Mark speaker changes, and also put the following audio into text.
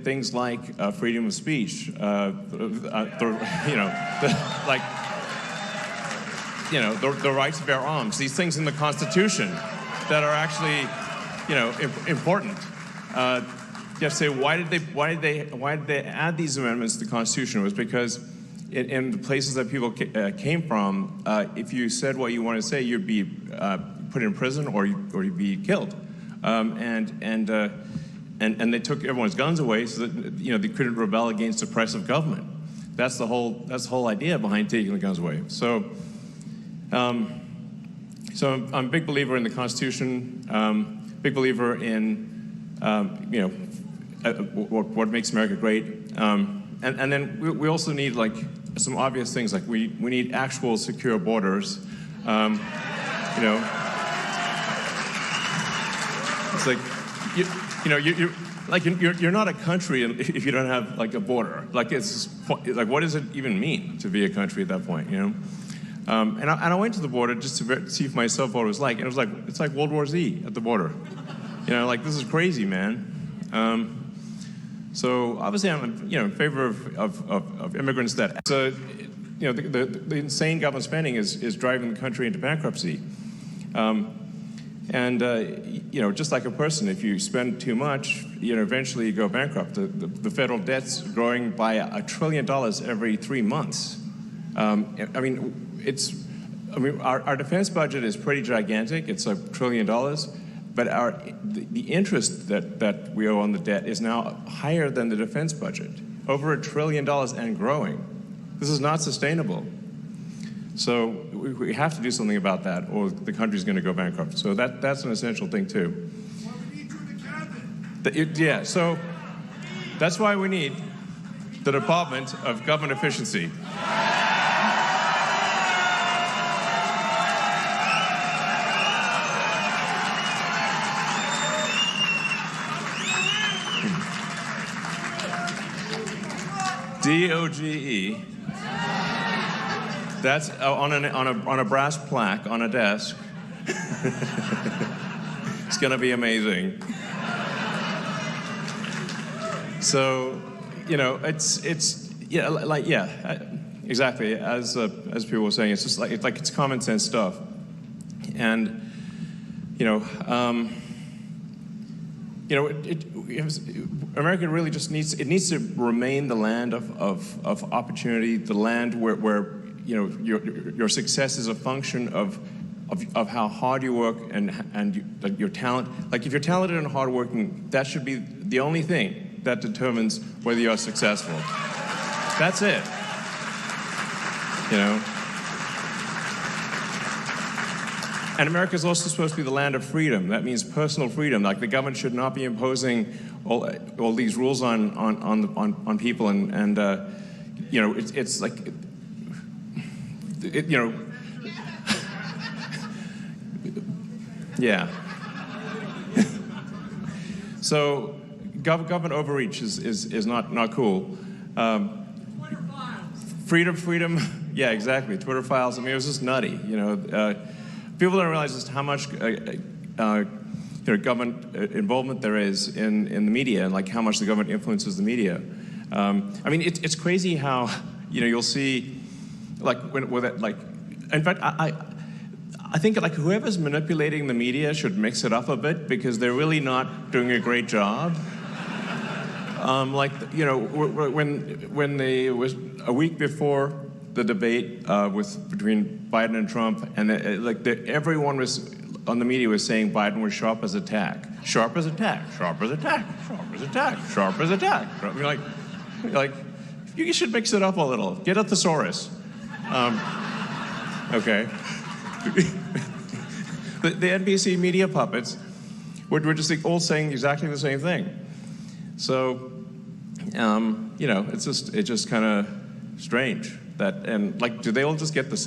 Speaker 1: Things like freedom of speech, the right to bear arms, these things in the Constitution that are actually, important. You have to say, why did they add these amendments to the Constitution? It was because in the places that people came from, if you said what you wanted to say, you'd be put in prison or you'd be killed. And they took everyone's guns away so that they couldn't rebel against oppressive government. That's the whole idea behind taking the guns away. So I'm a big believer in the Constitution. Big believer in what makes America great. And then we also need some obvious things, like we need actual secure borders. It's like you're not a country if you don't have a border. What does it even mean to be a country at that point? And I went to the border just to see for myself what it was like, and it's like World War Z at the border. This is crazy, man. So obviously I'm in favor of immigrants that. So the insane government spending is driving the country into bankruptcy. Just like a person, if you spend too much, eventually you go bankrupt. The federal debt's growing by $1 trillion every 3 months. Our defense budget is pretty gigantic. It's $1 trillion, but the interest that we owe on the debt is now higher than the defense budget, over $1 trillion and growing. This is not sustainable. So we have to do something about that, or the country's going to go bankrupt. So that's an essential thing too.
Speaker 2: Well, we need you in the cabinet.
Speaker 1: Yeah. So that's why we need the Department of Government Efficiency. DOGE. That's on a brass plaque on a desk. It's going to be amazing. So, exactly. As people were saying, it's just it's common sense stuff, and America really just needs to remain the land of opportunity, the land where your success is a function of how hard you work and your talent. If you're talented and hardworking, that should be the only thing that determines whether you're successful. That's it. And America is also supposed to be the land of freedom. That means personal freedom. The government should not be imposing all these rules on people, it's like. Yeah. So government overreach is not cool.
Speaker 2: Twitter files.
Speaker 1: Freedom. Yeah, exactly. Twitter files. It was just nutty. People don't realize just how much government involvement there is in the media, and how much the government influences the media. It's crazy how you'll see in fact, I think whoever's manipulating the media should mix it up a bit, because they're really not doing a great job. When they was a week before the debate between Biden and Trump, and everyone was on the media was saying Biden was sharp as a tack, sharp as a tack, sharp as a tack, sharp as a tack, sharp as a tack. You should mix it up a little. Get a thesaurus. Okay. the NBC media puppets were just all saying exactly the same thing. So, it's just kind of strange that, and do they all just get the